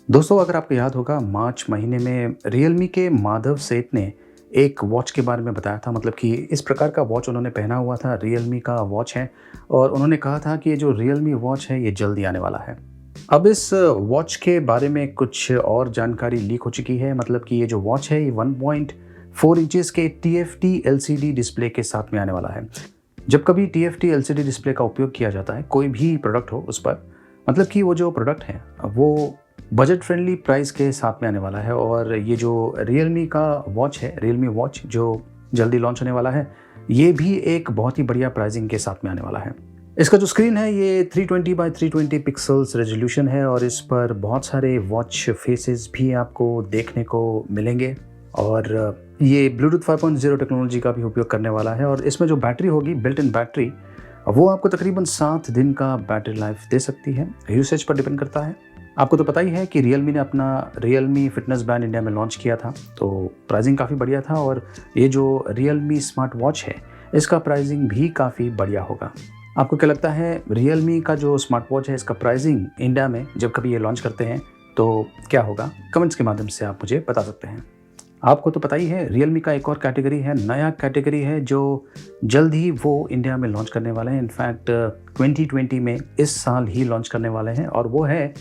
दोस्तों, अगर आपको याद होगा मार्च महीने में रियलमी के माधव सेठ ने एक वॉच के बारे में बताया था। मतलब कि इस प्रकार का वॉच उन्होंने पहना हुआ था, रियलमी का वॉच है और उन्होंने कहा था कि ये जो रियलमी वॉच है ये जल्दी आने वाला है। अब इस वॉच के बारे में कुछ और जानकारी लीक हो चुकी है। मतलब कि ये जो वॉच है ये 1.4 इंचेस के TFT LCD डिस्प्ले के साथ में आने वाला है। जब कभी TFT LCD डिस्प्ले का उपयोग किया जाता है कोई भी प्रोडक्ट हो उस पर, मतलब कि वो जो प्रोडक्ट है वो बजट फ्रेंडली प्राइस के साथ में आने वाला है। और ये जो रियलमी का वॉच है, रियलमी वॉच जो जल्दी लॉन्च होने वाला है, ये भी एक बहुत ही बढ़िया प्राइसिंग के साथ में आने वाला है। इसका जो स्क्रीन है ये 320 बाय 320 पिक्सल्स रेजोल्यूशन है और इस पर बहुत सारे वॉच फेसेस भी आपको देखने को मिलेंगे। और ये ब्लूटूथ 5.0 टेक्नोलॉजी का भी उपयोग करने वाला है। और इसमें जो बैटरी होगी, बिल्ट इन बैटरी, वो आपको तकरीबन 7 दिन का बैटरी लाइफ दे सकती है। यूसेज पर डिपेंड करता है। आपको तो पता ही है कि रियलमी ने अपना रियलमी फिटनेस बैंड इंडिया में लॉन्च किया था, तो प्राइसिंग काफ़ी बढ़िया था। और ये जो रियलमी स्मार्ट वॉच है इसका प्राइसिंग भी काफ़ी बढ़िया होगा। आपको क्या लगता है, रियलमी का जो स्मार्ट वॉच है इसका प्राइसिंग इंडिया में जब कभी ये लॉन्च करते हैं तो क्या होगा? कमेंट्स के माध्यम से आप मुझे बता सकते हैं। आपको तो पता ही है रियलमी का एक और कैटेगरी है, नया कैटेगरी है जो जल्द ही वो इंडिया में लॉन्च करने वाले हैं। इनफैक्ट 2020 में इस साल ही लॉन्च करने वाले हैं और वो है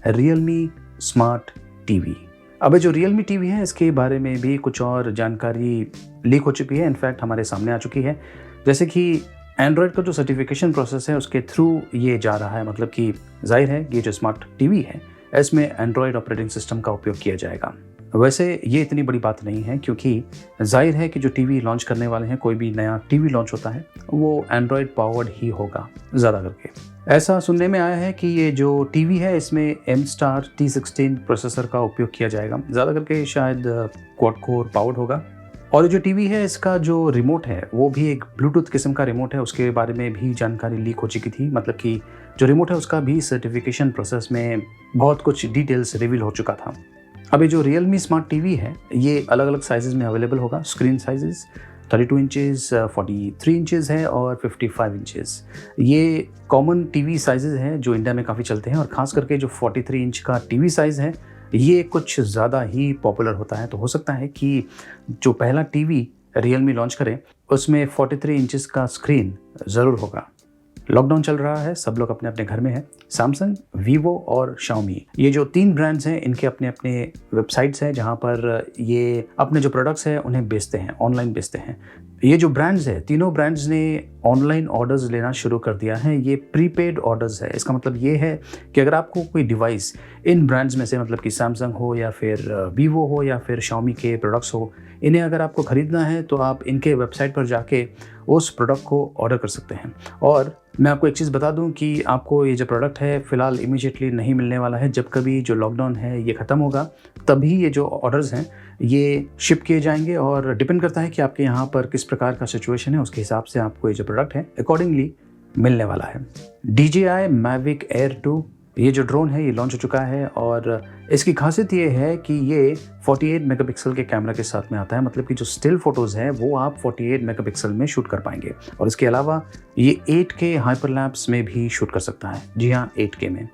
रियलमी स्मार्ट टीवी। अब जो रियलमी टीवी है इसके बारे में भी कुछ और जानकारी लीक हो चुकी है, इनफैक्ट हमारे सामने आ चुकी है। जैसे कि एंड्रॉयड का जो सर्टिफिकेशन प्रोसेस है उसके थ्रू ये जा रहा है। मतलब कि जाहिर है ये जो स्मार्ट टीवी है इसमें एंड्रॉयड ऑपरेटिंग सिस्टम का उपयोग किया जाएगा। वैसे ये इतनी बड़ी बात नहीं है क्योंकि जाहिर है कि जो टीवी लॉन्च करने वाले हैं, कोई भी नया टीवी लॉन्च होता है वो एंड्रॉयड पावर्ड ही होगा ज़्यादा करके। ऐसा सुनने में आया है कि ये जो टीवी है इसमें M-Star T16 प्रोसेसर का उपयोग किया जाएगा, ज़्यादा करके शायद क्वाड कोर पावर्ड होगा। और ये जो टीवी है इसका जो रिमोट है वो भी एक ब्लूटूथ किस्म का रिमोट है, उसके बारे में भी जानकारी लीक हो चुकी थी। मतलब कि जो रिमोट है उसका भी सर्टिफिकेशन प्रोसेस में बहुत कुछ डिटेल्स रिवील हो चुका था। अब ये जो रियलमी स्मार्ट टीवी है ये अलग अलग साइजेस में अवेलेबल होगा। स्क्रीन साइजेस 32 इंचेस, 43 इंचेस है और 55 इंचेस। ये कॉमन टीवी साइजेस हैं जो इंडिया में काफ़ी चलते हैं और ख़ास करके जो 43 इंच का टीवी साइज़ है ये कुछ ज़्यादा ही पॉपुलर होता है। तो हो सकता है कि जो पहला टीवी रियलमी लॉन्च करे उसमें 43 इंचेस का स्क्रीन ज़रूर होगा। लॉकडाउन चल रहा है, सब लोग अपने अपने घर में हैं। सैमसंग, वीवो और शाओमी, ये जो 3 ब्रांड्स हैं इनके अपने अपने वेबसाइट्स हैं जहां पर ये अपने जो प्रोडक्ट्स हैं उन्हें बेचते हैं, ऑनलाइन बेचते हैं। ये जो ब्रांड्स हैं, तीनों ब्रांड्स ने ऑनलाइन ऑर्डर्स लेना शुरू कर दिया है। ये प्रीपेड ऑर्डर्स है। इसका मतलब ये है कि अगर आपको कोई डिवाइस इन ब्रांड्स में से, मतलब कि सैमसंग हो या फिर वीवो हो या फिर शाओमी के प्रोडक्ट्स हो, इन्हें अगर आपको ख़रीदना है तो आप इनके वेबसाइट पर जाके उस प्रोडक्ट को ऑर्डर कर सकते हैं। और मैं आपको एक चीज़ बता दूं कि आपको ये जो प्रोडक्ट है फ़िलहाल इमीडिएटली नहीं मिलने वाला है। जब कभी जो लॉकडाउन है ये ख़त्म होगा तभी ये जो ऑर्डर्स हैं ये शिप किए जाएंगे और डिपेंड करता है कि आपके यहाँ पर किस प्रकार का सिचुएशन है, उसके हिसाब से आपको ये जो प्रोडक्ट है अकॉर्डिंगली मिलने वाला है। DJI Mavic Air 2, ये जो ड्रोन है ये लॉन्च हो चुका है और इसकी खासियत ये है कि ये 48 मेगापिक्सल के कैमरा के साथ में आता है। मतलब कि जो स्टिल फोटोज़ हैं वो आप 48 मेगापिक्सल में शूट कर पाएंगे और इसके अलावा ये 8K हाइपरलैप्स में भी शूट कर सकता है। जी हाँ, 8K में।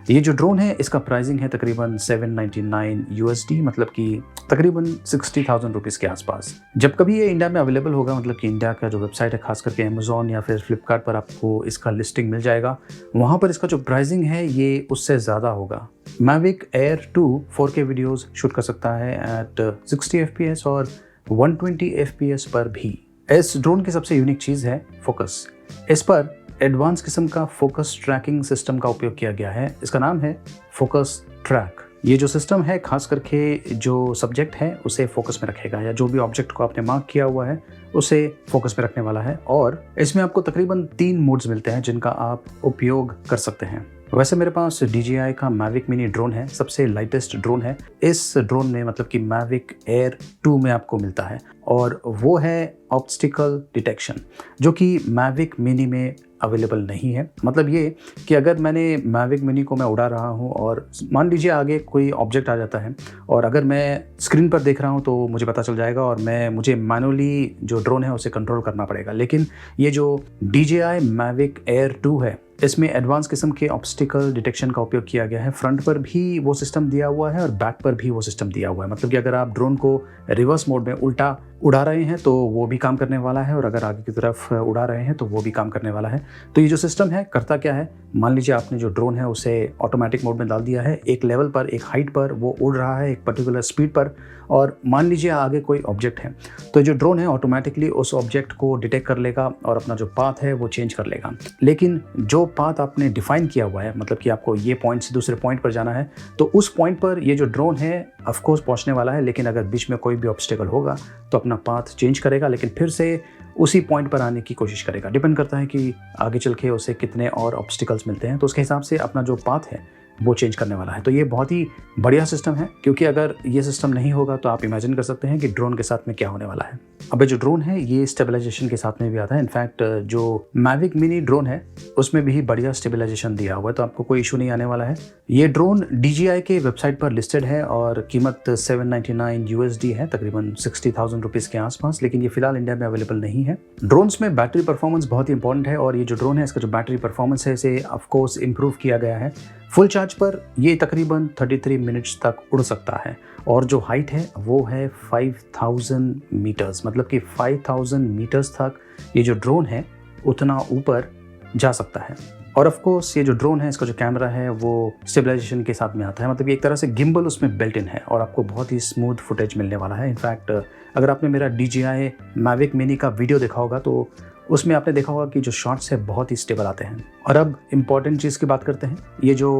ये जो ड्रोन है इसका प्राइसिंग है तकरीबन $799 USD, मतलब कि तकरीबन 60,000 रुपीज़ के आसपास। जब कभी ये इंडिया में अवेलेबल होगा, मतलब कि इंडिया का जो वेबसाइट है, खास करके अमेज़ॉन या फिर फ्लिपकार्ट पर आपको इसका लिस्टिंग मिल जाएगा, वहाँ पर इसका जो प्राइसिंग है ये उससे ज़्यादा होगा। Mavic Air 2 4K videos shoot कर सकता है एट 60 FPS और 120 FPS पर भी। इस ड्रोन की सबसे यूनिक चीज़ है फोकस। इस पर एडवांस किस्म का फोकस ट्रैकिंग सिस्टम का उपयोग किया गया है। इसका नाम है फोकस ट्रैक। ये जो सिस्टम है खास करके जो सब्जेक्ट है उसे फोकस में रखेगा, या जो भी ऑब्जेक्ट को आपने मार्क किया हुआ है उसे फोकस में रखने वाला है। और इसमें आपको तकरीबन 3 मोड्स मिलते हैं जिनका आप उपयोग कर सकते हैं। वैसे मेरे पास DJI का Mavic मिनी ड्रोन है, सबसे लाइटेस्ट ड्रोन है। इस ड्रोन में, मतलब कि Mavic Air 2 में आपको मिलता है और वो है ऑब्स्टिकल डिटेक्शन, जो कि मैविक मिनी में अवेलेबल नहीं है। मतलब ये कि अगर मैंने मैविक मिनी को मैं उड़ा रहा हूँ और मान लीजिए आगे कोई ऑब्जेक्ट आ जाता है और अगर मैं स्क्रीन पर देख रहा हूँ तो मुझे पता चल जाएगा और मुझे मैनुअली जो ड्रोन है उसे कंट्रोल करना पड़ेगा। लेकिन ये जो DJI Mavic Air 2 है, इसमें एडवांस किस्म के ऑब्स्टिकल डिटेक्शन का उपयोग किया गया है। फ्रंट पर भी वो सिस्टम दिया हुआ है और बैक पर भी वो सिस्टम दिया हुआ है। मतलब कि अगर आप ड्रोन को रिवर्स मोड में उल्टा उड़ा रहे हैं तो वो भी काम करने वाला है और अगर आगे की तरफ उड़ा रहे हैं तो वो भी काम करने वाला है। तो ये जो सिस्टम है करता क्या है, मान लीजिए आपने जो ड्रोन है उसे ऑटोमेटिक मोड में डाल दिया है, एक लेवल पर, एक हाइट पर वो उड़ रहा है, एक पर्टिकुलर स्पीड पर, और मान लीजिए आगे कोई ऑब्जेक्ट है, तो जो ड्रोन है ऑटोमेटिकली उस ऑब्जेक्ट को डिटेक्ट कर लेगा और अपना जो पाथ है वो चेंज कर लेगा। लेकिन जो पाथ आपने डिफाइन किया हुआ है, मतलब कि आपको ये पॉइंट से दूसरे पॉइंट पर जाना है, तो उस पॉइंट पर ये जो ड्रोन है ऑफकोर्स पहुंचने वाला है। लेकिन अगर बीच में कोई भी ऑब्स्टेकल होगा तो अपना पाथ चेंज करेगा, लेकिन फिर से उसी पॉइंट पर आने की कोशिश करेगा। डिपेंड करता है कि आगे चल के उसे कितने और ऑब्स्टिकल्स मिलते हैं, तो उसके हिसाब से अपना जो पाथ है वो चेंज करने वाला है। तो ये बहुत ही बढ़िया सिस्टम है, क्योंकि अगर ये सिस्टम नहीं होगा तो आप इमेजिन कर सकते हैं कि ड्रोन के साथ में क्या होने वाला है। अब जो ड्रोन है ये स्टेबलाइजेशन के साथ में भी आता है। इनफैक्ट जो मैविक मिनी ड्रोन है उसमें भी बढ़िया स्टेबलाइजेशन दिया हुआ है, तो आपको कोई इशू नहीं आने वाला है। ये ड्रोन DJI के वेबसाइट पर लिस्टेड है और कीमत $799 USD है, तकरीबन 60,000 रुपीज़ के आसपास। लेकिन ये फिलहाल इंडिया में अवेलेबल नहीं है। ड्रोन्स में बैटरी परफॉर्मेंस बहुत ही इंपॉर्टेंट है और ये जो ड्रोन है इसका जो बैटरी परफॉर्मेंस है इसे ऑफकोर्स इम्प्रूव किया गया है। फुल चार्ज पर ये तकरीबन 33 मिनट्स तक उड़ सकता है और जो हाइट है वो है 5000 मीटर्स, मतलब कि 5000 मीटर्स तक ये जो ड्रोन है उतना ऊपर जा सकता है। और ऑफ कोर्स ये जो ड्रोन है इसका जो कैमरा है वो स्टेबलाइजेशन के साथ में आता है, मतलब एक तरह से गिम्बल उसमें बिल्ट इन है और आपको बहुत ही स्मूथ फुटेज मिलने वाला है। इनफैक्ट अगर आपने मेरा DJI Mavic Mini का वीडियो देखा होगा तो उसमें आपने देखा होगा कि जो शॉट्स है बहुत ही स्टेबल आते हैं। और अब इम्पॉर्टेंट चीज़ की बात करते हैं। ये जो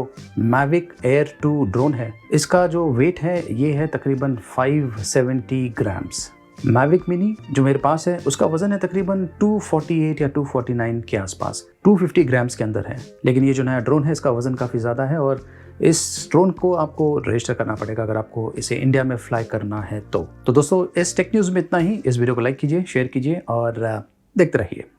Mavic Air 2 ड्रोन है इसका जो वेट है ये है तकरीबन 570 ग्राम्स। Mavic Mini जो मेरे पास है उसका वजन है तकरीबन 248 या 249 के आसपास, 250 ग्राम्स के अंदर है। लेकिन ये जो नया ड्रोन है इसका वजन काफ़ी ज़्यादा है और इस ड्रोन को आपको रजिस्टर करना पड़ेगा अगर आपको इसे इंडिया में फ्लाई करना है तो दोस्तों इस टेक न्यूज़ में इतना ही। इस वीडियो को लाइक कीजिए, शेयर कीजिए और देखते रहिए।